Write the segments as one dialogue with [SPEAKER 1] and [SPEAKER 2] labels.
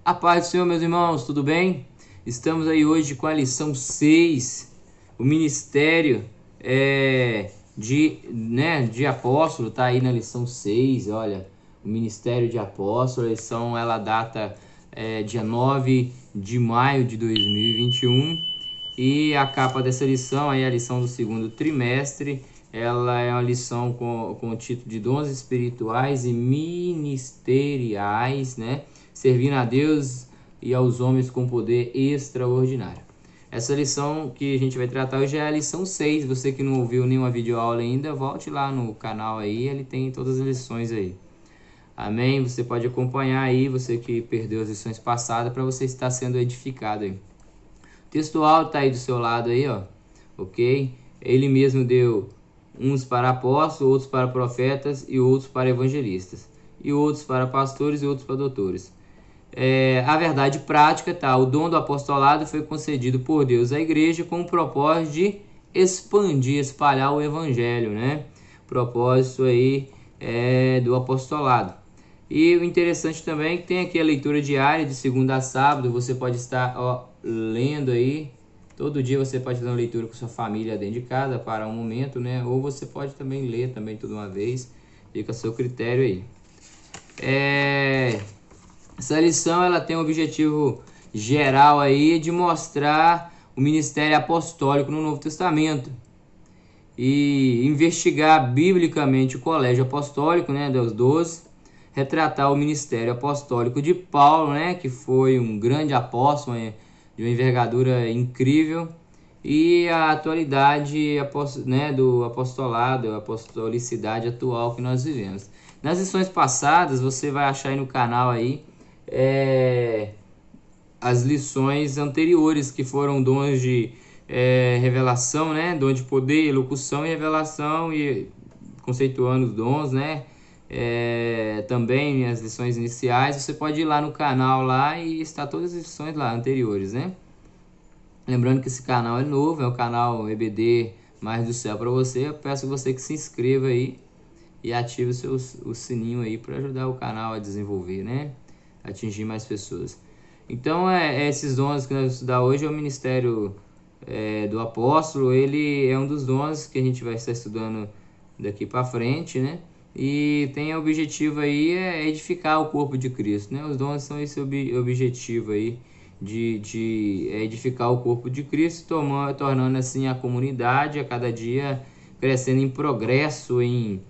[SPEAKER 1] A paz do Senhor, meus irmãos, tudo bem? Estamos aí hoje com a lição 6, o ministério de apóstolo, tá aí na lição 6, olha, o ministério de apóstolo, a lição ela data dia 9 de maio de 2021 e a capa dessa lição aí é a lição do segundo trimestre. Ela é uma lição com o título de Dons Espirituais e Ministeriais, né? Servindo a Deus e aos homens com poder extraordinário. Essa lição que a gente vai tratar hoje é a lição 6. Você que não ouviu nenhuma videoaula ainda, volte lá no canal aí, ele tem todas as lições aí. Amém? Você pode acompanhar aí, você que perdeu as lições passadas, para você estar sendo edificado aí. O textual está aí do seu lado aí, ó. Ok? Ele mesmo deu uns para apóstolos, outros para profetas e outros para evangelistas, e outros para pastores e outros para doutores. A verdade prática, tá? O dom do apostolado foi concedido por Deus à igreja com o propósito de expandir, espalhar o evangelho, né? Propósito aí do apostolado. E o interessante também é que tem aqui a leitura diária de segunda a sábado. Você pode estar lendo aí. Todo dia você pode fazer uma leitura com sua família dentro de casa para um momento, né? Ou você pode também ler também tudo uma vez. Fica a seu critério aí. Essa lição ela tem o objetivo geral aí de mostrar o ministério apostólico no Novo Testamento e investigar biblicamente o colégio apostólico, né, dos 12, retratar o ministério apostólico de Paulo, né, que foi um grande apóstolo de uma envergadura incrível, e a atualidade, né, do apostolado, a apostolicidade atual que nós vivemos. Nas lições passadas você vai achar aí no canal aí as lições anteriores, que foram dons de revelação, né? Dom de poder, elocução e revelação, e conceituando os dons, né? Também as lições iniciais. Você pode ir lá no canal lá e está todas as lições lá anteriores, né? Lembrando que esse canal é novo, é o canal EBD Mais do Céu para você. Eu peço você que se inscreva aí e ative o sininho aí para ajudar o canal a desenvolver, né? Atingir mais pessoas. Então, esses dons que nós vamos estudar hoje é o ministério do apóstolo. Ele é um dos dons que a gente vai estar estudando daqui para frente, né? E tem o objetivo aí edificar o corpo de Cristo, né? Os dons são esse objetivo aí de edificar o corpo de Cristo, tornando assim a comunidade a cada dia crescendo em progresso, em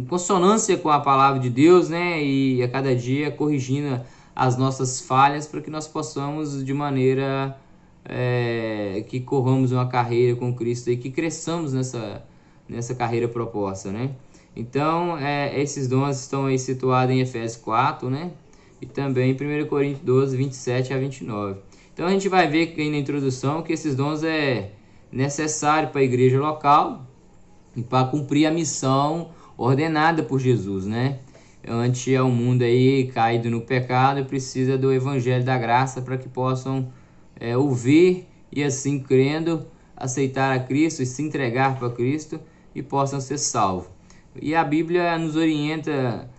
[SPEAKER 1] consonância com a palavra de Deus, né? E a cada dia corrigindo as nossas falhas para que nós possamos de maneira que corramos uma carreira com Cristo e que cresçamos nessa carreira proposta, né? Então, esses dons estão aí situados em Efésios 4, né? E também em 1 Coríntios 12, 27 a 29. Então, a gente vai ver aqui na introdução que esses dons é necessário para a igreja local e para cumprir a missão ordenada por Jesus, né? Ante ao mundo aí caído no pecado, precisa do evangelho da graça para que possam ouvir e assim crendo aceitar a Cristo e se entregar para Cristo e possam ser salvos. E a Bíblia nos orienta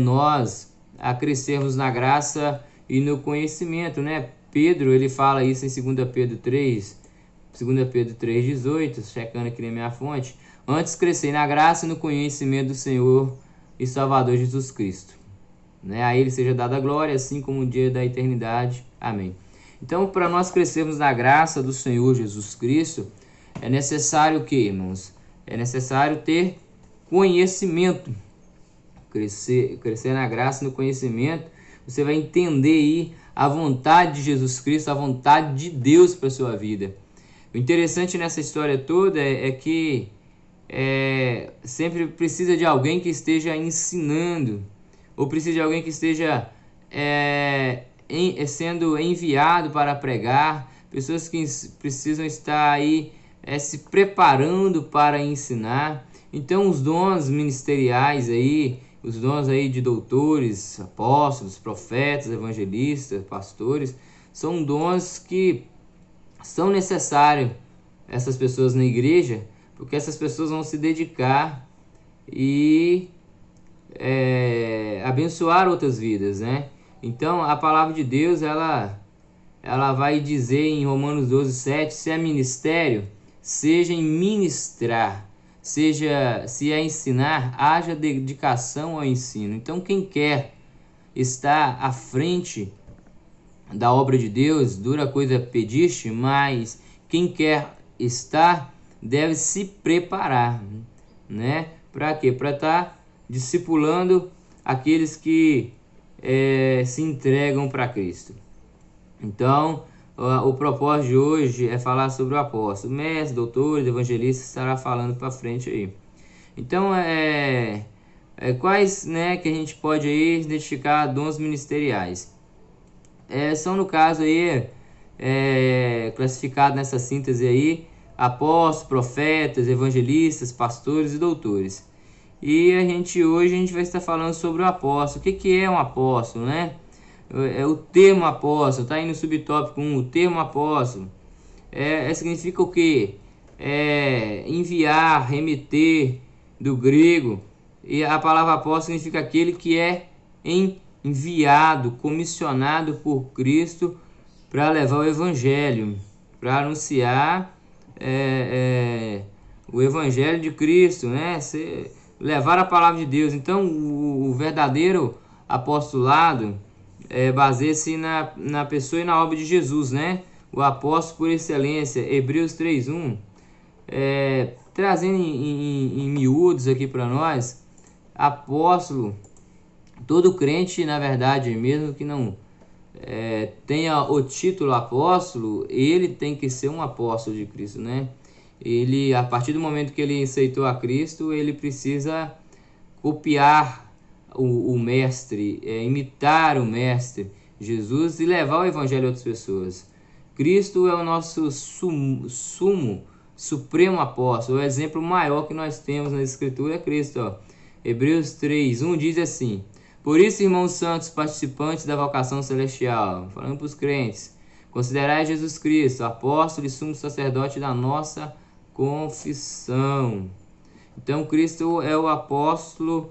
[SPEAKER 1] nós a crescermos na graça e no conhecimento, né? Pedro, ele fala isso em 2 Pedro 3, 2 Pedro 3,18, checando aqui na minha fonte. Antes crescer na graça e no conhecimento do Senhor e Salvador Jesus Cristo, né? A Ele seja dada a glória, assim como o dia da eternidade. Amém. Então, para nós crescermos na graça do Senhor Jesus Cristo, é necessário o que, irmãos? É necessário ter conhecimento. Crescer na graça e no conhecimento, você vai entender aí a vontade de Jesus Cristo, a vontade de Deus para a sua vida. O interessante nessa história toda é que sempre precisa de alguém que esteja ensinando, ou precisa de alguém que esteja sendo enviado para pregar, pessoas que precisam estar aí se preparando para ensinar. Então os dons ministeriais aí, os dons aí de doutores, apóstolos, profetas, evangelistas, pastores, são dons que são necessários essas pessoas na igreja, porque essas pessoas vão se dedicar e abençoar outras vidas, né? Então a palavra de Deus, ela vai dizer em Romanos 12:7, se é ministério, seja em ministrar, se é ensinar, haja dedicação ao ensino. Então quem quer estar à frente da obra de Deus, dura coisa pediste, mas quem quer estar deve se preparar, né? Para quê? Para estar discipulando aqueles que se entregam para Cristo. Então, o propósito de hoje é falar sobre o apóstolo. Mestre, doutores, evangelistas estará falando para frente aí. Então, quais, né, que a gente pode aí identificar dons ministeriais? São, no caso aí, classificados nessa síntese aí, apóstolos, profetas, evangelistas, pastores e doutores. E hoje a gente vai estar falando sobre o apóstolo. O que é um apóstolo, né? O termo apóstolo, está aí no subtópico 1, o termo apóstolo. Significa o quê? Enviar, remeter, do grego. E a palavra apóstolo significa aquele que é enviado, comissionado por Cristo para levar o evangelho, para anunciar o evangelho de Cristo, né? Levar a palavra de Deus. Então o verdadeiro apostolado baseia-se na pessoa e na obra de Jesus, né? O apóstolo por excelência, Hebreus 3:1, trazendo em miúdos aqui para nós, apóstolo, todo crente, na verdade, mesmo que não tenha o título apóstolo, ele tem que ser um apóstolo de Cristo, né? Ele, a partir do momento que ele aceitou a Cristo, ele precisa copiar o mestre, imitar o mestre Jesus e levar o evangelho a outras pessoas. Cristo é o nosso supremo apóstolo. O exemplo maior que nós temos na escritura é Cristo, ó. Hebreus 3:1 diz assim: por isso, irmãos santos, participantes da vocação celestial, falando para os crentes, considerai Jesus Cristo, apóstolo e sumo sacerdote da nossa confissão. Então Cristo é o apóstolo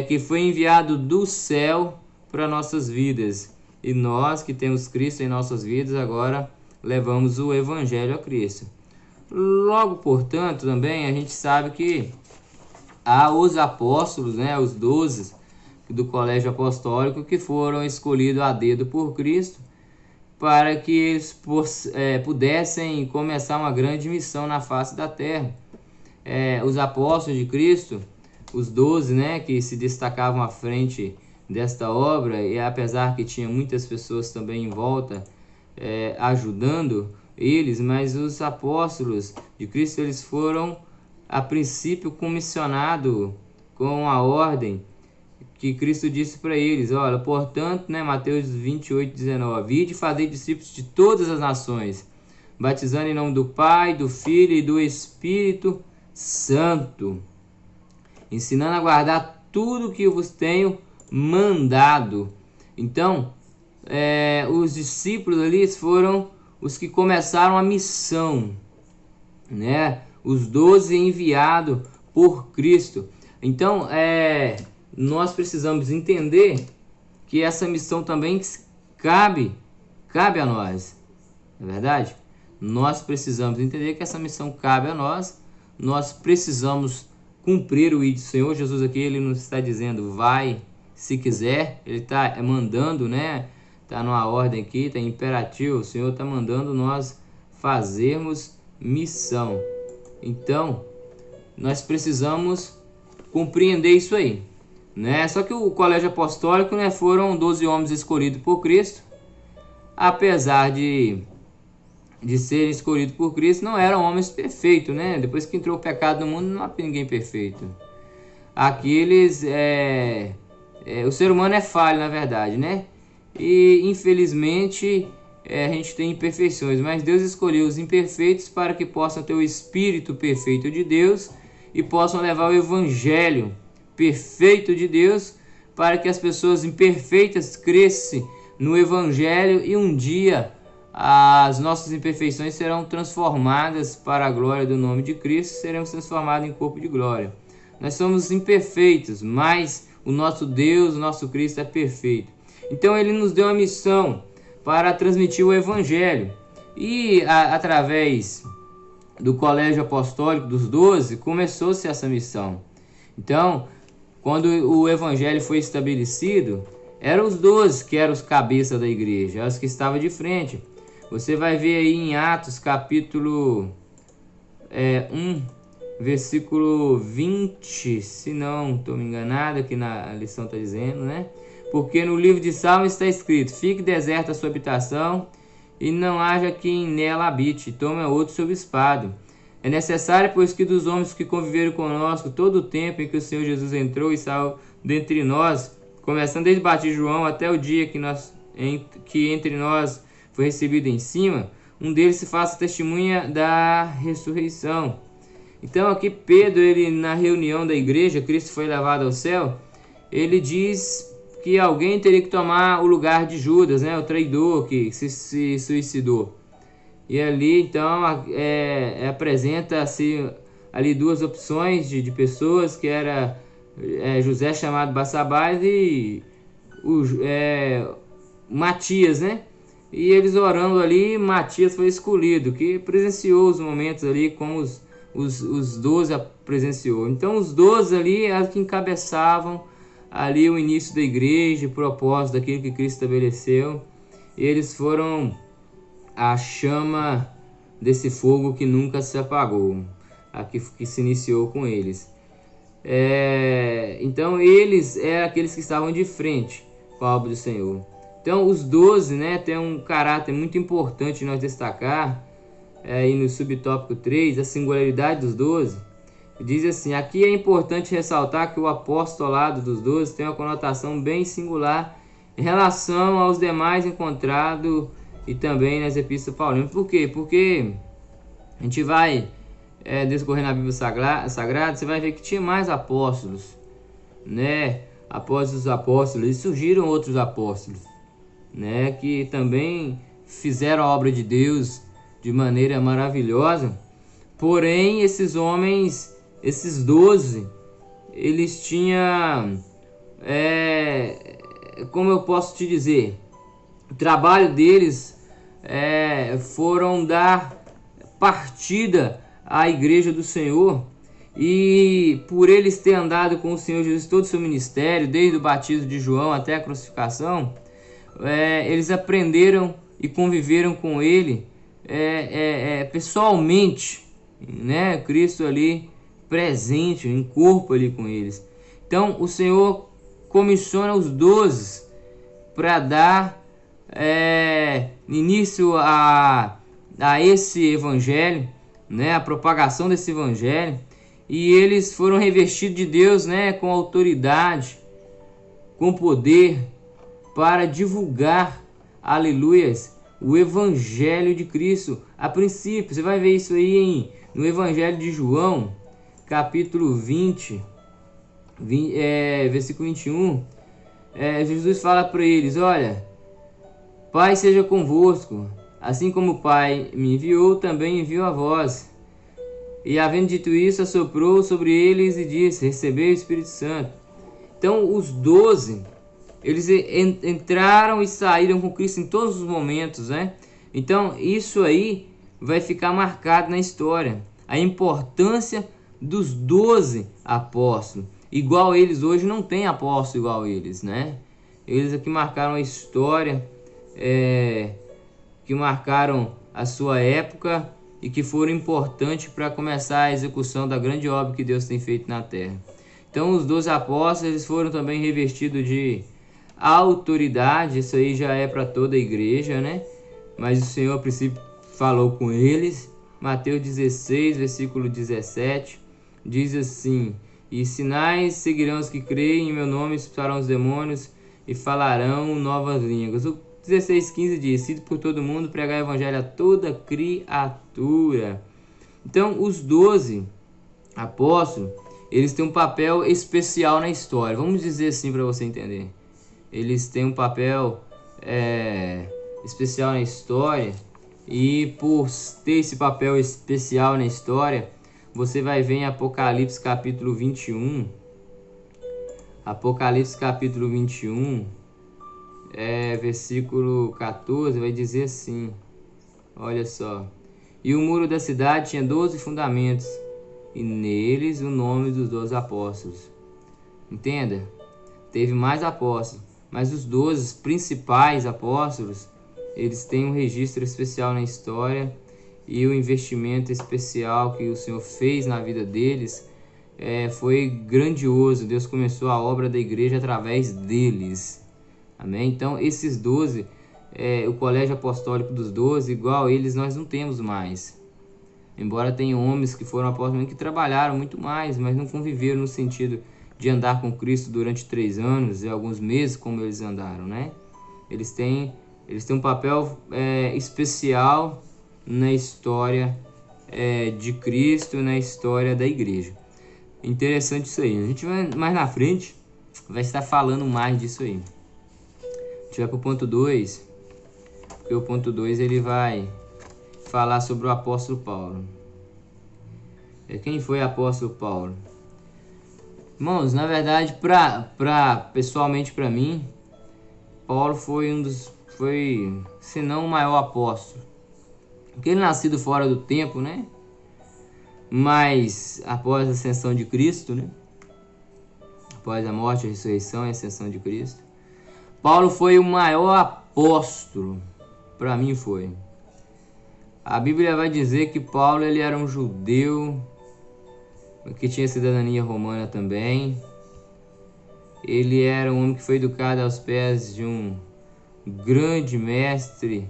[SPEAKER 1] que foi enviado do céu para nossas vidas. E nós que temos Cristo em nossas vidas, agora levamos o evangelho a Cristo. Logo, portanto, também a gente sabe que há os apóstolos, né, os 12 do colégio apostólico, que foram escolhidos a dedo por Cristo para que eles pudessem começar uma grande missão na face da terra. Os apóstolos de Cristo, os 12, né, que se destacavam à frente desta obra, e apesar que tinha muitas pessoas também em volta ajudando eles, mas os apóstolos de Cristo, eles foram a princípio comissionados com a ordem que Cristo disse para eles, olha, portanto, né, Mateus 28:19, ide fazer discípulos de todas as nações, batizando em nome do Pai, do Filho e do Espírito Santo, ensinando a guardar tudo que eu vos tenho mandado. Então, os discípulos ali foram os que começaram a missão, né? Os 12 enviados por Cristo. Então, nós precisamos entender que essa missão também cabe a nós, não é verdade? Nós precisamos entender que essa missão cabe a nós, nós precisamos cumprir o ID do Senhor Jesus aqui, ele nos está dizendo, vai, se quiser, ele está mandando, né? Está numa ordem aqui, está imperativo, o Senhor está mandando nós fazermos missão. Então, nós precisamos compreender isso aí, né? Só que o colégio apostólico, né, foram 12 homens escolhidos por Cristo, apesar de serem escolhidos por Cristo, não eram homens perfeitos, né? Depois que entrou o pecado no mundo, não há ninguém perfeito. Aqueles, o ser humano é falho, na verdade, né? E infelizmente a gente tem imperfeições, mas Deus escolheu os imperfeitos para que possam ter o Espírito perfeito de Deus e possam levar o Evangelho perfeito de Deus para que as pessoas imperfeitas cresçam no Evangelho e um dia as nossas imperfeições serão transformadas para a glória do nome de Cristo, seremos transformados em corpo de glória. Nós somos imperfeitos, mas o nosso Deus, o nosso Cristo é perfeito. Então ele nos deu a missão para transmitir o evangelho. E através do colégio apostólico dos 12, começou-se essa missão. Então, quando o evangelho foi estabelecido, eram os 12 que eram os cabeças da igreja, os que estavam de frente. Você vai ver aí em Atos capítulo 1, versículo 20, se não estou me enganado, aqui na lição está dizendo, né? Porque no livro de Salmos está escrito: fique deserta a sua habitação, e não haja quem nela habite, tome outro seu bispado. É necessário, pois, que dos homens que conviveram conosco todo o tempo em que o Senhor Jesus entrou e saiu dentre nós, começando desde o batismo de João até o dia que entre nós foi recebido em cima, um deles se faça testemunha da ressurreição. Então aqui Pedro, ele na reunião da igreja, Cristo foi levado ao céu, ele diz que alguém teria que tomar o lugar de Judas, né, o traidor que se suicidou. E ali então apresenta-se ali duas opções de pessoas, que era José chamado Barsabás e Matias, né? E eles orando ali, Matias foi escolhido, que presenciou os momentos ali como os 12 presenciou. Então os 12 ali eram que encabeçavam ali o início da igreja, o propósito daquilo que Cristo estabeleceu. E eles foram a chama desse fogo que nunca se apagou, que se iniciou com eles. Então eles eram aqueles que estavam de frente com a obra do Senhor. Então os 12, né, tem um caráter muito importante de nós destacar, aí no subtópico 3, a singularidade dos 12. Diz assim: aqui é importante ressaltar que o apostolado dos 12 tem uma conotação bem singular em relação aos demais encontrados e também nas epístolas paulinas. Por quê? Porque a gente vai discorrer na Bíblia Sagrada, você vai ver que tinha mais apóstolos, né? Após os apóstolos, e surgiram outros apóstolos, né? Que também fizeram a obra de Deus de maneira maravilhosa. Porém, esses homens, esses 12, eles tinham, como eu posso te dizer, o trabalho deles foram dar partida à igreja do Senhor, e por eles ter andado com o Senhor Jesus todo o seu ministério, desde o batismo de João até a crucificação, eles aprenderam e conviveram com ele pessoalmente, né? Cristo ali presente em corpo ali com eles. Então o Senhor comissiona os 12 para dar início a esse evangelho, né? A propagação desse evangelho, e eles foram revestidos de Deus, né? Com autoridade, com poder, para divulgar, aleluias, o evangelho de Cristo. A princípio, você vai ver isso aí no evangelho de João, capítulo 20, versículo 21. Jesus fala para eles: olha, Pai seja convosco, assim como o Pai me enviou, também enviou a vós. E havendo dito isso, assoprou sobre eles e disse: recebei o Espírito Santo. Então os 12, eles entraram e saíram com Cristo em todos os momentos, né? Então isso aí vai ficar marcado na história, a importância dos 12 apóstolos. Igual eles hoje não tem apóstolo igual eles, né? Eles aqui marcaram a história, que marcaram a sua época e que foram importantes para começar a execução da grande obra que Deus tem feito na terra. Então os 12 apóstolos, eles foram também revestidos de autoridade. Isso aí já é para toda a igreja, né? Mas o Senhor a princípio falou com eles. Mateus 16, versículo 17, diz assim: e sinais seguirão os que creem, em meu nome expulsarão os demônios e falarão novas línguas. O 16:15 diz: ide por todo mundo, pregar o evangelho a toda criatura. Então os 12 apóstolos, eles têm um papel especial na história. Vamos dizer assim para você entender. Eles têm um papel especial na história, e por ter esse papel especial na história, você vai ver em Apocalipse capítulo 21. Apocalipse capítulo 21, versículo 14, vai dizer assim, olha só. E o muro da cidade tinha 12 fundamentos, e neles o nome dos 12 apóstolos. Entenda? Teve mais apóstolos, mas os 12 principais apóstolos, eles têm um registro especial na história, e o investimento especial que o Senhor fez na vida deles foi grandioso. Deus começou a obra da igreja através deles. Amém? Então, esses 12, o colégio apostólico dos 12, igual eles, nós não temos mais. Embora tenham homens que foram apóstolos que trabalharam muito mais, mas não conviveram no sentido de andar com Cristo durante 3 anos e alguns meses como eles andaram, né? Eles têm um papel especial na história de Cristo, na história da igreja. Interessante isso aí. A gente vai mais na frente, vai estar falando mais disso aí. A gente vai para o ponto 2, porque o ponto 2 ele vai falar sobre o apóstolo Paulo. Quem foi o apóstolo Paulo? Irmãos, na verdade, pessoalmente para mim, Paulo foi se não o maior apóstolo. Porque ele nascido fora do tempo, né? Mas após a ascensão de Cristo, né? Após a morte, a ressurreição e a ascensão de Cristo, Paulo foi o maior apóstolo. Para mim foi. A Bíblia vai dizer que Paulo ele era um judeu que tinha cidadania romana também. Ele era um homem que foi educado aos pés de um grande mestre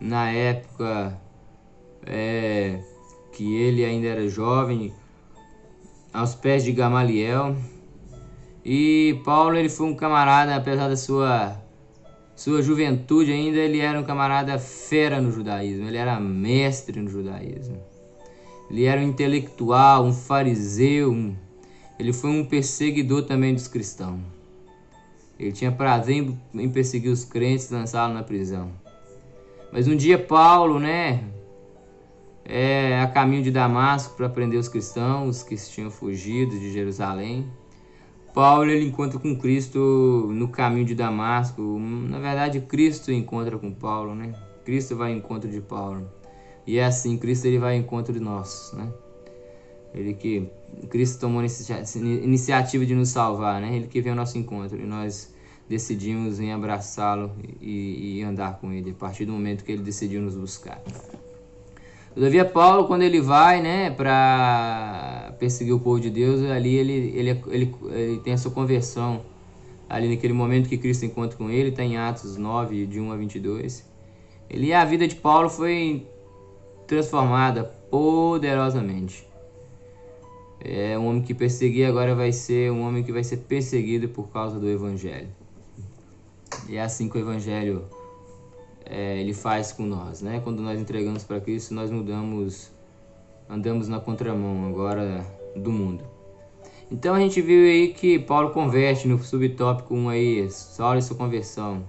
[SPEAKER 1] na época que ele ainda era jovem, aos pés de Gamaliel. E Paulo ele foi um camarada, apesar da sua juventude ainda, ele era um camarada fera no judaísmo, ele era mestre no judaísmo. Ele era um intelectual, um fariseu, ele foi um perseguidor também dos cristãos. Ele tinha prazer em perseguir os crentes e lançá-los na prisão. Mas um dia Paulo, né, a caminho de Damasco para prender os cristãos que tinham fugido de Jerusalém, Paulo ele encontra com Cristo no caminho de Damasco. Na verdade, Cristo encontra com Paulo, né? Cristo vai ao encontro de Paulo. E é assim, Cristo ele vai ao encontro de nós, né? Cristo tomou a iniciativa de nos salvar, né? Ele que vem ao nosso encontro e nós decidimos em abraçá-lo e andar com ele a partir do momento que ele decidiu nos buscar. Todavia, Paulo, quando ele vai, né, para perseguir o povo de Deus, ali ele tem a sua conversão. Ali naquele momento que Cristo encontra com ele, está em Atos 9, de 1 a 22. A vida de Paulo foi transformada poderosamente. Um homem que perseguia agora vai ser um homem que vai ser perseguido por causa do Evangelho. E é assim que o Evangelho ele faz com nós, né? Quando nós entregamos para Cristo, nós andamos na contramão agora do mundo. Então a gente viu aí que Paulo converte no subtópico 1 aí, Saulo e sua conversão.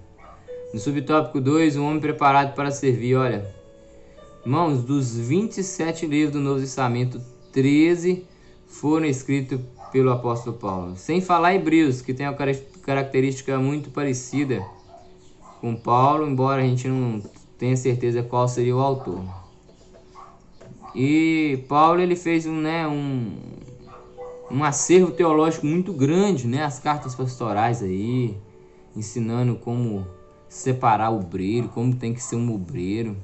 [SPEAKER 1] No subtópico 2, um homem preparado para servir. Olha, irmãos, dos 27 livros do Novo Testamento, 13 foram escritos pelo apóstolo Paulo. Sem falar Hebreus, que tem uma característica muito parecida com Paulo, embora a gente não tenha certeza qual seria o autor. E Paulo ele fez um acervo teológico muito grande, né? As cartas pastorais aí, ensinando como separar o obreiro, como tem que ser um obreiro,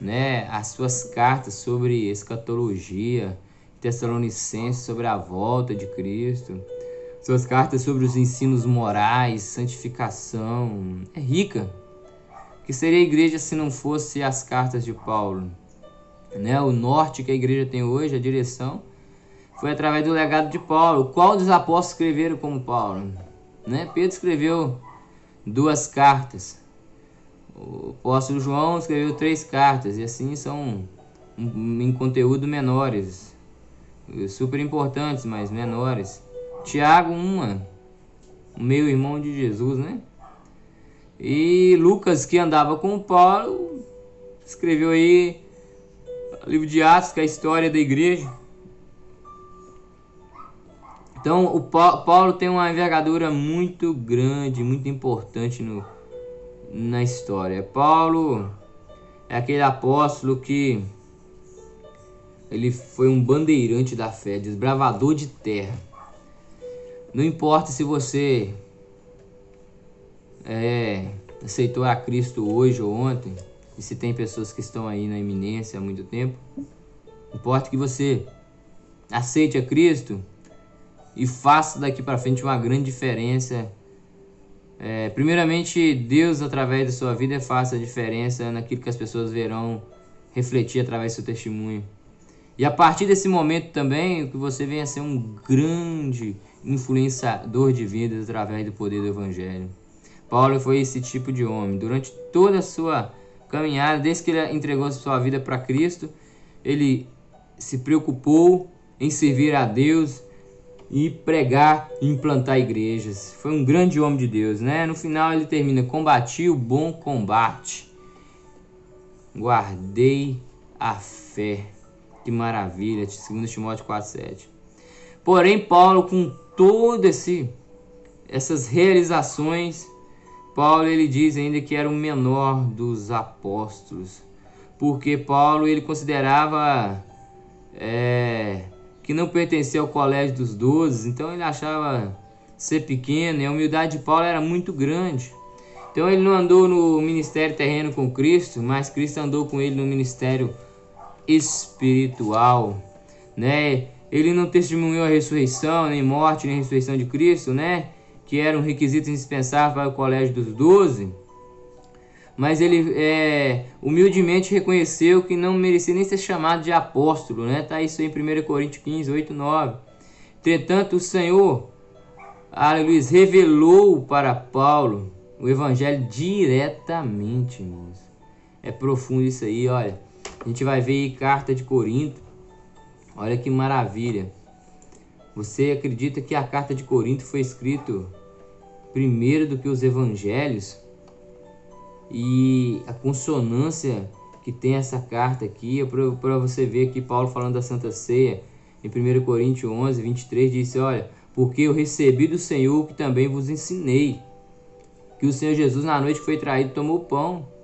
[SPEAKER 1] né? As suas cartas sobre escatologia, Tessalonicenses sobre a volta de Cristo, suas cartas sobre os ensinos morais, santificação, é rica. Que seria a igreja se não fosse as cartas de Paulo, né? O norte que a igreja tem hoje, a direção, foi através do legado de Paulo. Qual dos apóstolos escreveram como Paulo? Né? Pedro escreveu 2 cartas. O apóstolo João escreveu 3 cartas. E assim são em conteúdo menores. Super importantes, mas menores. Tiago, o meio-irmão de Jesus, né? E Lucas, que andava com Paulo, escreveu aí o livro de Atos, que é a história da igreja. Então, o Paulo tem uma envergadura muito grande, muito importante na história. Paulo é aquele apóstolo que ele foi um bandeirante da fé, desbravador de terra. Não importa se você aceitou a Cristo hoje ou ontem, e se tem pessoas que estão aí na iminência há muito tempo, importa que você aceite a Cristo e faça daqui para frente uma grande diferença. Primeiramente, Deus, através da sua vida, faça a diferença naquilo que as pessoas verão refletir através do seu testemunho. E a partir desse momento também, que você venha a ser um grande influenciador de vidas através do poder do Evangelho. Paulo foi esse tipo de homem. Durante toda a sua caminhada, desde que ele entregou sua vida para Cristo, ele se preocupou em servir a Deus e pregar e implantar igrejas. Foi um grande homem de Deus, né? No final ele termina: combati o bom combate, guardei a fé. Que maravilha, 2 Timóteo 4,7. Porém, Paulo, com todas essas realizações, Paulo ele diz ainda que era o menor dos apóstolos, porque Paulo ele considerava que não pertencia ao colégio dos 12, então ele achava ser pequeno, e a humildade de Paulo era muito grande. Então ele não andou no ministério terreno com Cristo, mas Cristo andou com ele no ministério espiritual, né? Ele não testemunhou a ressurreição, nem morte, nem ressurreição de Cristo, né? Que era um requisito indispensável para o colégio dos 12. Mas ele humildemente reconheceu que não merecia nem ser chamado de apóstolo, né? Tá isso aí em 1 Coríntios 15, 8, 9. Entretanto, o Senhor, aleluia, revelou para Paulo o evangelho diretamente, irmãos. É profundo isso aí, olha. A gente vai ver aí carta de Corinto. Olha que maravilha. Você acredita que a carta de Corinto foi escrita primeiro do que os evangelhos? E a consonância que tem essa carta aqui é para você ver aqui Paulo falando da Santa Ceia. Em 1 Coríntios 11, 23 disse: olha, porque eu recebi do Senhor o que também vos ensinei, que o Senhor Jesus na noite que foi traído tomou pão,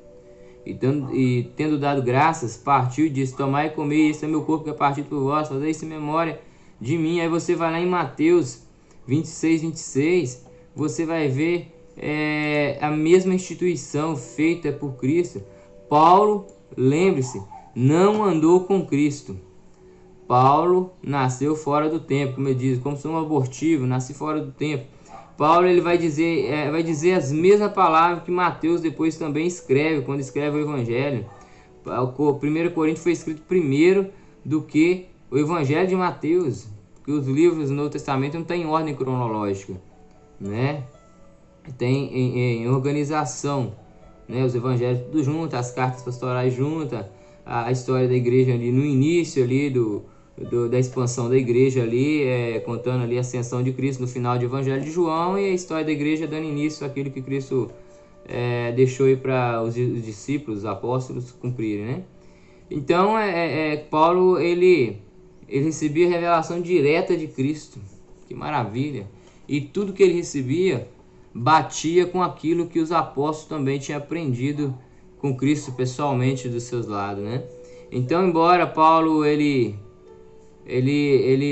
[SPEAKER 1] e tendo dado graças, partiu e disse: tomai e comei, esse é meu corpo que é partido por vós, fazei isso em memória de mim. Aí você vai lá em Mateus 26, 26, você vai ver a mesma instituição feita por Cristo. Paulo, lembre-se, não andou com Cristo. Paulo nasceu fora do tempo, como eu disse, como sou um abortivo, nasci fora do tempo. Paulo ele vai dizer as mesmas palavras que Mateus depois também escreve, quando escreve o Evangelho. 1 Coríntios foi escrito primeiro do que o Evangelho de Mateus, porque os livros do Novo Testamento não tem ordem cronológica, né? Tem em organização, né? Os Evangelhos tudo junto, as cartas pastorais juntas, a história da igreja ali no início ali da expansão da igreja ali, contando ali a ascensão de Cristo no final do Evangelho de João, e a história da igreja dando início àquilo que Cristo deixou aí para os discípulos, os apóstolos cumprirem, né? Então, Paulo, ele recebia a revelação direta de Cristo. Que maravilha! E tudo que ele recebia batia com aquilo que os apóstolos também tinham aprendido com Cristo pessoalmente dos seus lados, né? Então, embora Paulo, ele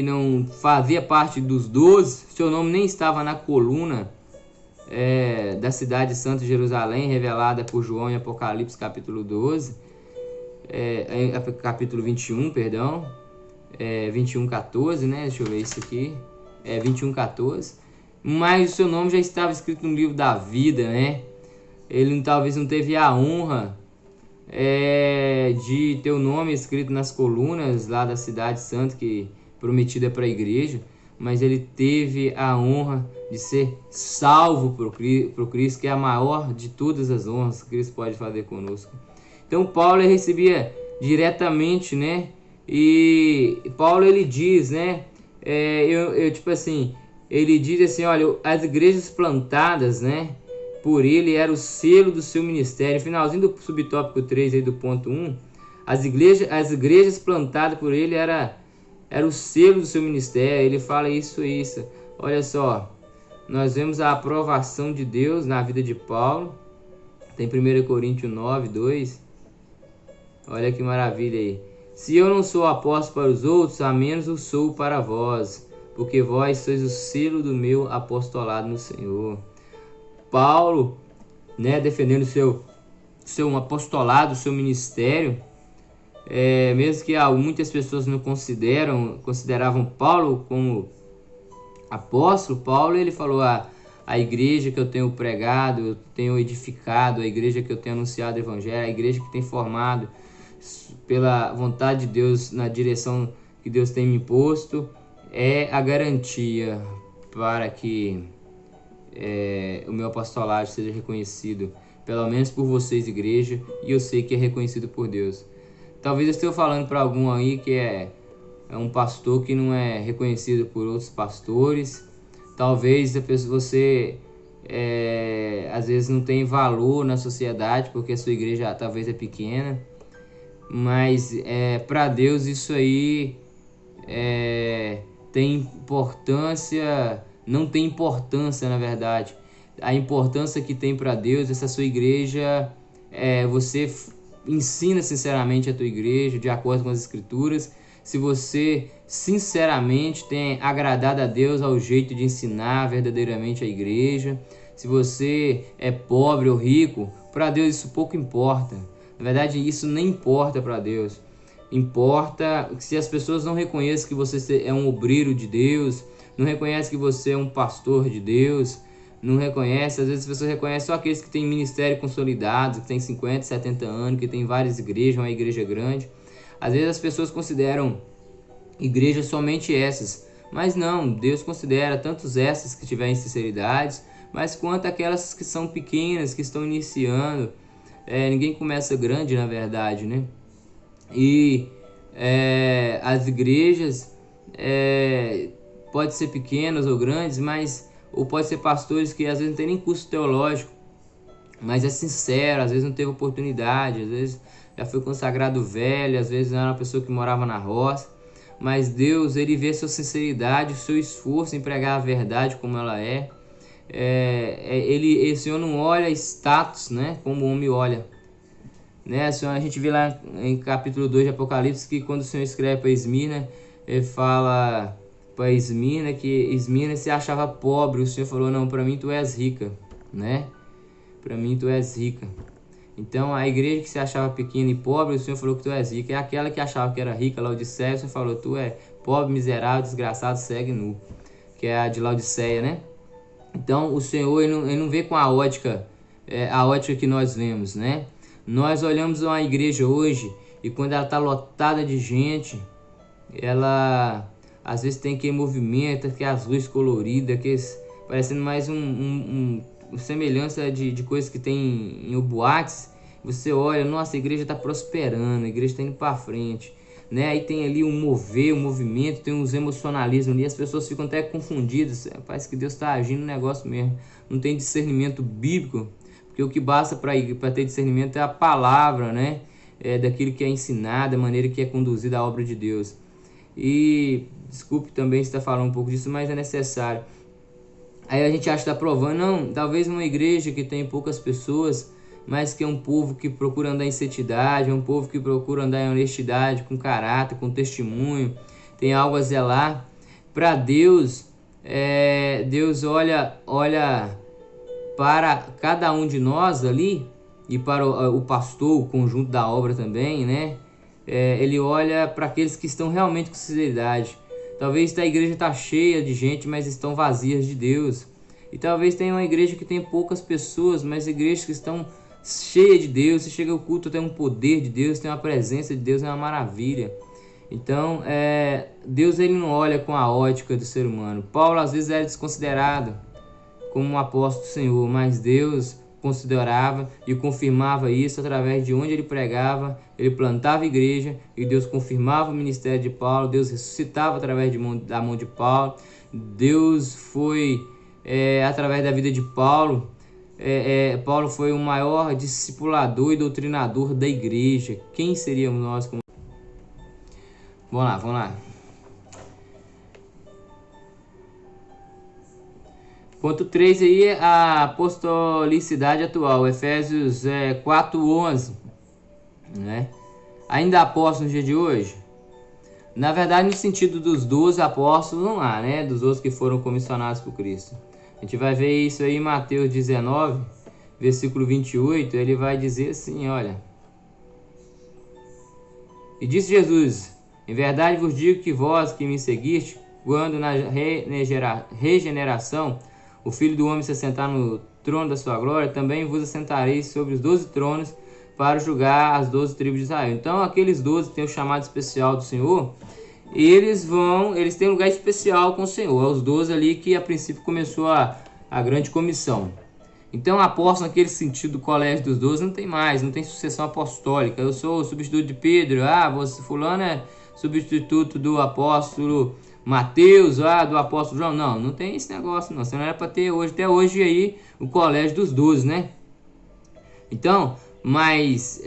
[SPEAKER 1] não fazia parte dos 12, seu nome nem estava na coluna da cidade de Santo Jerusalém, revelada por João em Apocalipse capítulo 12, capítulo 21, perdão, 21, 14, né? Deixa eu ver isso aqui, 21, 14, mas o seu nome já estava escrito no livro da vida, né? Ele talvez não teve a honra de ter o nome escrito nas colunas lá da cidade santa, que prometida para a igreja, mas ele teve a honra de ser salvo por Cristo, que é a maior de todas as honras que Cristo pode fazer conosco. Então Paulo recebia diretamente, né? E Paulo ele diz, né? Tipo assim, ele diz assim: olha, as igrejas plantadas, né, por ele era o selo do seu ministério. Finalzinho do subtópico 3 aí do ponto 1, as igrejas plantadas por ele era o selo do seu ministério. Ele fala isso. Olha só, nós vemos a aprovação de Deus na vida de Paulo, Tem 1 Coríntios 9:2. Olha que maravilha aí. Se eu não sou apóstolo para os outros, a menos o sou para vós, porque vós sois o selo do meu apostolado no Senhor. Paulo, né, defendendo seu apostolado, seu ministério, mesmo que muitas pessoas não consideravam Paulo como apóstolo, Paulo ele falou: a igreja que eu tenho pregado, eu tenho edificado, a igreja que eu tenho anunciado o evangelho, a igreja que tem formado pela vontade de Deus na direção que Deus tem me posto, é a garantia para que o meu apostolado seja reconhecido, pelo menos por vocês, igreja, e eu sei que é reconhecido por Deus. Talvez eu esteja falando para algum aí que é um pastor que não é reconhecido por outros pastores. Talvez você às vezes não tem valor na sociedade porque a sua igreja talvez é pequena, mas para Deus isso aí tem importância, não tem importância na verdade. A importância que tem para Deus, essa sua igreja, você ensina sinceramente a tua igreja de acordo com as escrituras. Se você sinceramente tem agradado a Deus ao jeito de ensinar verdadeiramente a igreja, se você é pobre ou rico, para Deus isso pouco importa. Na verdade, isso nem importa para Deus. Importa se as pessoas não reconhecem que você é um obreiro de Deus, não reconhecem que você é um pastor de Deus, não reconhece, às vezes as pessoas reconhecem só aqueles que têm ministério consolidado, que têm 50, 70 anos, que tem várias igrejas, uma igreja grande. Às vezes as pessoas consideram igrejas somente essas, mas não, Deus considera tantos essas que tiverem sinceridade, mas quanto aquelas que são pequenas, que estão iniciando. Ninguém começa grande, na verdade, né? E as igrejas pode ser pequenas ou grandes, ou pode ser pastores que às vezes não tem nem curso teológico, mas é sincero, às vezes não teve oportunidade, às vezes já foi consagrado velho, às vezes era uma pessoa que morava na roça, mas Deus, ele vê sua sinceridade, o seu esforço em pregar a verdade como ela é. O Senhor não olha status, né, como o homem olha, né? A gente vê lá em capítulo 2 de Apocalipse que quando o Senhor escreve para Esmirna, ele fala para Esmirna que Esmirna se achava pobre, o Senhor falou: não, para mim tu és rica, né? Para mim tu és rica. Então a igreja que se achava pequena e pobre, o Senhor falou que tu és rica. É aquela que achava que era rica, Laodiceia, o Senhor falou: tu é pobre, miserável, desgraçado, cego e nu, que é a de Laodiceia, né? Então o Senhor ele não vê com a ótica que nós vemos, né? Nós olhamos uma igreja hoje e quando ela está lotada de gente, ela às vezes tem aquele movimento, aquelas luzes coloridas, parecendo mais semelhança de coisas que tem em boates. Você olha, nossa, a igreja está prosperando, a igreja está indo para frente, né? Aí tem ali um movimento, tem uns emocionalismos ali, as pessoas ficam até confundidas, parece que Deus está agindo no negócio mesmo, não tem discernimento bíblico, porque o que basta para ter discernimento é a palavra, né? Daquilo que é ensinado, da maneira que é conduzida a obra de Deus. E desculpe também estar falando um pouco disso, mas é necessário. Aí a gente acha que está provando, não, talvez uma igreja que tem poucas pessoas, mas que é um povo que procura andar em santidade, é um povo que procura andar em honestidade, com caráter, com testemunho, tem algo a zelar. Para Deus, Deus olha para cada um de nós ali, e para o pastor, o conjunto da obra também, né? Ele olha para aqueles que estão realmente com sinceridade. Talvez a igreja está cheia de gente, mas estão vazias de Deus. E talvez tenha uma igreja que tem poucas pessoas, mas igrejas que estão cheias de Deus. Você chega ao culto, tem um poder de Deus, tem uma presença de Deus, é uma maravilha. Então, Deus ele não olha com a ótica do ser humano. Paulo às vezes era desconsiderado como um apóstolo do Senhor, mas Deus considerava e confirmava isso através de onde ele pregava. Ele plantava a igreja e Deus confirmava o ministério de Paulo. Deus ressuscitava através da mão de Paulo. Deus foi através da vida de Paulo. Paulo foi o maior discipulador e doutrinador da igreja. Quem seríamos nós como... Vamos lá. Ponto 3 aí é a apostolicidade atual, Efésios 4:11, né? Ainda há apóstolos no dia de hoje? Na verdade, no sentido dos 12 apóstolos não há, né? Dos outros que foram comissionados por Cristo. A gente vai ver isso aí em Mateus 19, versículo 28, ele vai dizer assim, olha: E disse Jesus: Em verdade vos digo que vós que me seguiste, quando na regeneração o Filho do Homem se assentar no trono da sua glória, também vos assentareis sobre os 12 tronos para julgar as 12 tribos de Israel. Então aqueles 12 que têm o chamado especial do Senhor, eles têm um lugar especial com o Senhor. Os 12 ali que a princípio começou a grande comissão. Então apóstolo naquele sentido do colégio dos 12 não tem mais, não tem sucessão apostólica. Eu sou o substituto de Pedro, você fulano é substituto do apóstolo Mateus, do apóstolo João. Não tem esse negócio não. Você não era para ter hoje, até hoje aí, o colégio dos 12, né? Então, mas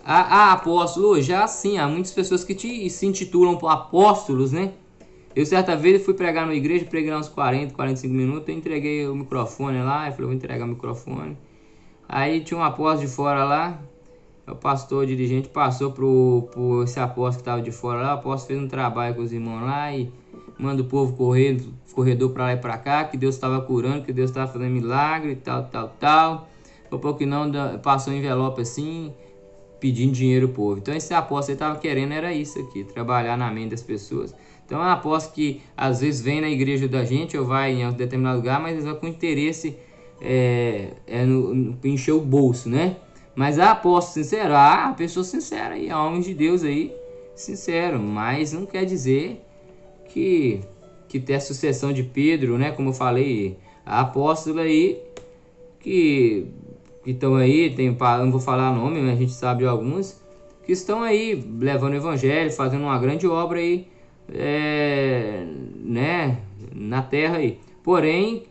[SPEAKER 1] há apóstolo hoje, já sim, há muitas pessoas que se intitulam apóstolos, né? Eu certa vez fui pregar numa igreja, preguei uns 40, 45 minutos, eu entreguei o microfone lá, eu falei, vou entregar o microfone. Aí tinha um apóstolo de fora lá, o pastor, o dirigente, passou por esse apóstolo que estava de fora lá, o apóstolo fez um trabalho com os irmãos lá e manda o povo corredor para lá e para cá, que Deus estava curando, que Deus estava fazendo milagre e tal. Um pouco que não, passou um envelope assim, pedindo dinheiro ao povo. Então esse apóstolo estava querendo era isso aqui, trabalhar na mente das pessoas. Então é um apóstolo que às vezes vem na igreja da gente ou vai em um determinado lugar, mas vai com interesse no encher o bolso, né? Mas há apóstolo sincero, há pessoa sincera aí, há homens de Deus aí, sincero, mas não quer dizer que tem a sucessão de Pedro, né? Como eu falei, há apóstolos aí que estão aí, não vou falar nome, mas a gente sabe de alguns, que estão aí levando o evangelho, fazendo uma grande obra aí, né, na terra aí. Porém,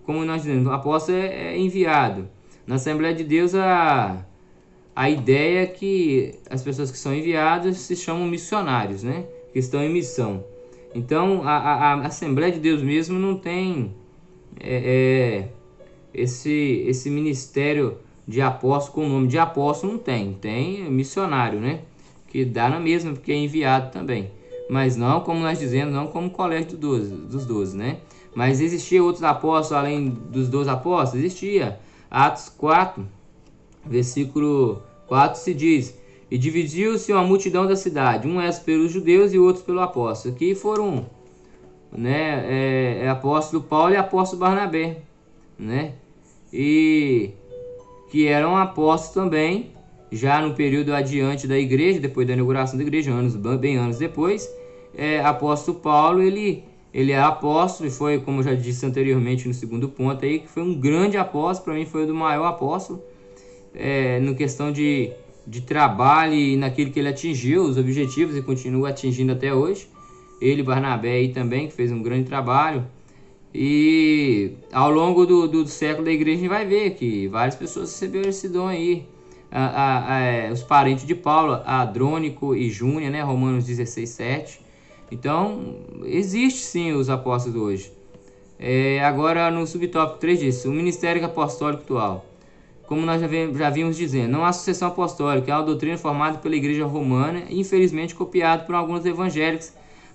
[SPEAKER 1] como nós dizemos, o apóstolo é enviado. Na Assembleia de Deus, a ideia é que as pessoas que são enviadas se chamam missionários, né, que estão em missão. Então, a Assembleia de Deus mesmo não tem esse ministério de apóstolo com o nome de apóstolo, não tem missionário, né, que dá na mesma, porque é enviado também. Mas não, como nós dizemos, não como colégio dos 12, né? Mas existia outros apóstolos além dos 12 apóstolos? Existia. Atos 4, versículo 4 se diz: E dividiu-se uma multidão da cidade, uns pelos judeus e outros pelo apóstolo. Que foram, né, apóstolo Paulo e apóstolo Barnabé, né? E que eram apóstolos também, já no período adiante da igreja, depois da inauguração da igreja, anos depois. Apóstolo Paulo, ele é apóstolo e foi, como eu já disse anteriormente no segundo ponto aí, que foi um grande apóstolo, para mim foi o do maior apóstolo, no questão de trabalho e naquilo que ele atingiu, os objetivos, e continua atingindo até hoje. Ele, Barnabé aí também, que fez um grande trabalho. E ao longo do século da igreja a gente vai ver que várias pessoas receberam esse dom aí. Os parentes de Paulo, Adrônico e Júnia, né? Romanos 16:7. Então, existe sim os apóstolos hoje. Agora no subtópico 3 diz: o ministério apostólico atual. Como nós já vimos dizendo, não há sucessão apostólica, é uma doutrina formada pela igreja romana e infelizmente copiada por alguns evangélicos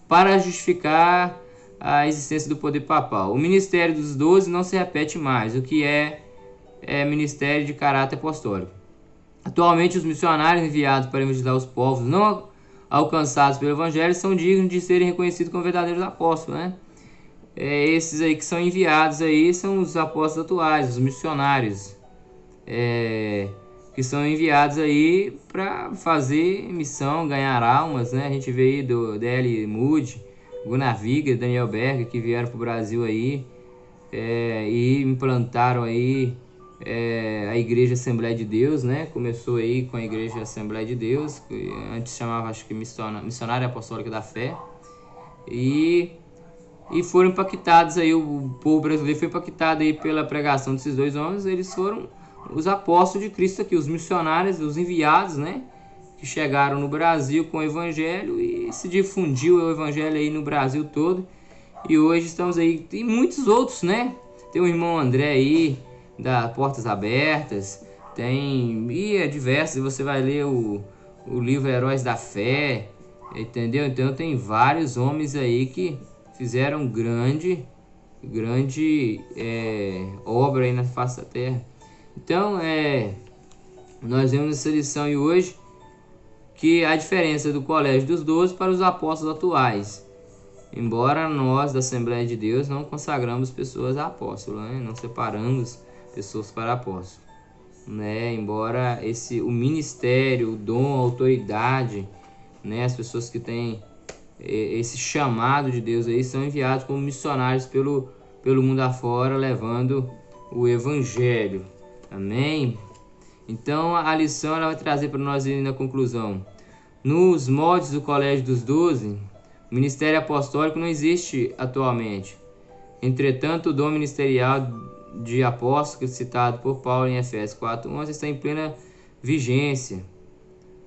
[SPEAKER 1] para justificar a existência do poder papal. O ministério dos 12 não se repete mais, o que é ministério de caráter apostólico. Atualmente, os missionários enviados para evangelizar os povos não alcançados pelo evangelho são dignos de serem reconhecidos como verdadeiros apóstolos, né? Esses aí que são enviados aí são os apóstolos atuais, os missionários, que são enviados aí para fazer missão, ganhar almas, né? A gente vê aí do D.L. Moody, Gunnar Viga, Daniel Berger, que vieram para o Brasil aí e implantaram aí a Igreja Assembleia de Deus, né? Começou aí com a Igreja Assembleia de Deus, que antes chamava, acho que Missionária Apostólica da Fé, e foram impactados aí, o povo brasileiro foi impactado aí pela pregação desses dois homens. Eles foram os apóstolos de Cristo aqui, os missionários, os enviados, né? Que chegaram no Brasil com o Evangelho e se difundiu o Evangelho aí no Brasil todo. E hoje estamos aí, tem muitos outros, né? Tem o irmão André aí, da Portas Abertas, tem, e é diversos, você vai ler o livro Heróis da Fé, entendeu? Então tem vários homens aí que fizeram grande obra aí na face da terra. Então, nós vemos essa lição e hoje que a diferença do colégio dos 12 para os apóstolos atuais. Embora nós da Assembleia de Deus não consagramos pessoas a apóstolo, né? Não separamos pessoas para apóstolo, né? Embora o ministério, o dom, a autoridade, né? As pessoas que têm esse chamado de Deus aí são enviados como missionários pelo mundo afora, levando o evangelho. Amém? Então a lição ela vai trazer para nós aí na conclusão. Nos moldes do colégio dos 12, o ministério apostólico não existe atualmente. Entretanto, o dom ministerial de apóstolo citado por Paulo em Efésios 4:11 está em plena vigência.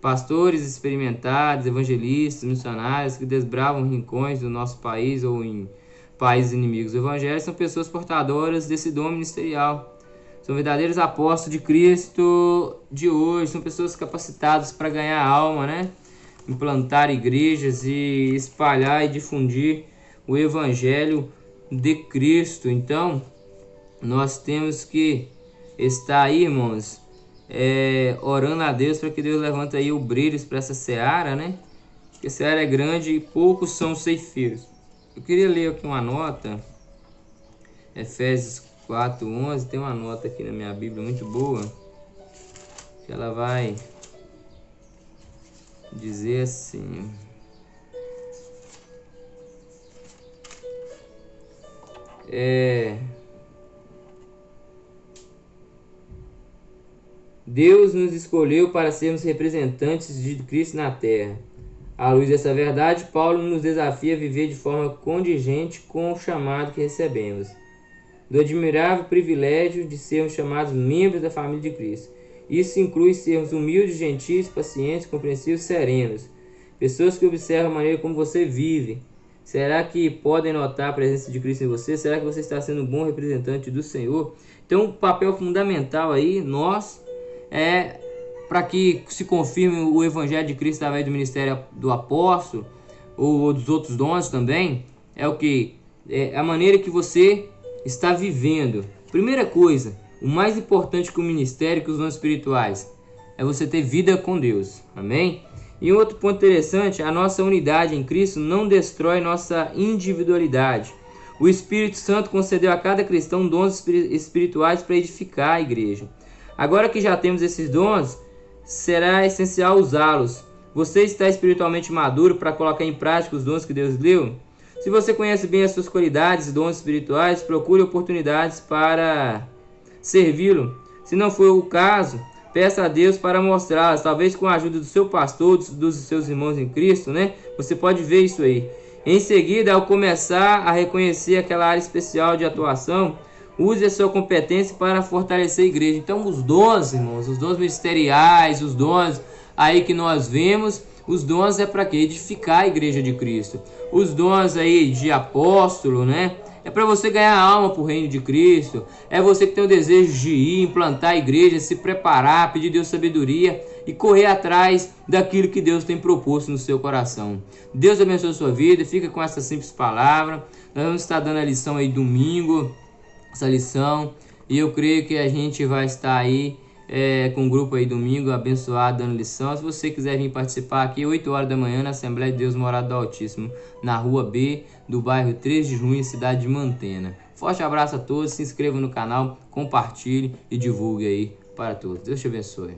[SPEAKER 1] Pastores experimentados, evangelistas, missionários que desbravam rincões do nosso país ou em países inimigos do evangelho são pessoas portadoras desse dom ministerial. São verdadeiros apóstolos de Cristo de hoje, são pessoas capacitadas para ganhar alma, né? Implantar igrejas e espalhar e difundir o evangelho de Cristo. Então, nós temos que estar aí, irmãos, orando a Deus para que Deus levante aí obreiros para essa seara, né? Porque a seara é grande e poucos são os ceifeiros. Eu queria ler aqui uma nota, Efésios 4:11, tem uma nota aqui na minha Bíblia muito boa, que ela vai dizer assim: Deus nos escolheu para sermos representantes de Cristo na terra. À luz dessa verdade, Paulo nos desafia a viver de forma condigente com o chamado que recebemos, do admirável privilégio de sermos chamados membros da família de Cristo. Isso inclui sermos humildes, gentis, pacientes, compreensivos, serenos. Pessoas que observam a maneira como você vive. Será que podem notar a presença de Cristo em você? Será que você está sendo um bom representante do Senhor? Então, o papel fundamental aí, para que se confirme o Evangelho de Cristo através do ministério do apóstolo, ou dos outros dons também, é o que? É a maneira que você está vivendo. Primeira coisa, o mais importante que o ministério, que os dons espirituais, é você ter vida com Deus. Amém? E um outro ponto interessante, a nossa unidade em Cristo não destrói nossa individualidade. O Espírito Santo concedeu a cada cristão dons espirituais para edificar a igreja. Agora que já temos esses dons, será essencial usá-los. Você está espiritualmente maduro para colocar em prática os dons que Deus deu? Se você conhece bem as suas qualidades e dons espirituais, procure oportunidades para servi-lo. Se não for o caso, peça a Deus para mostrá-las, talvez com a ajuda do seu pastor, dos seus irmãos em Cristo, né? Você pode ver isso aí. Em seguida, ao começar a reconhecer aquela área especial de atuação, use a sua competência para fortalecer a igreja. Então, os dons, irmãos, os dons ministeriais, os dons aí que nós vemos, os dons é para quê? Edificar a igreja de Cristo. Os dons aí de apóstolo, né? É para você ganhar alma para o reino de Cristo. É você que tem o desejo de ir, implantar a igreja, se preparar, pedir a Deus sabedoria e correr atrás daquilo que Deus tem proposto no seu coração. Deus abençoe a sua vida. Fica com essa simples palavra. Nós vamos estar dando a lição aí domingo, essa lição. E eu creio que a gente vai estar aí com um grupo aí domingo abençoado dando lição. Se você quiser vir participar aqui 8 horas da manhã na Assembleia de Deus Morada do Altíssimo, na Rua B do bairro 3 de Junho, cidade de Mantena. Forte abraço a todos, se inscreva no canal, compartilhe e divulgue aí para todos. Deus te abençoe.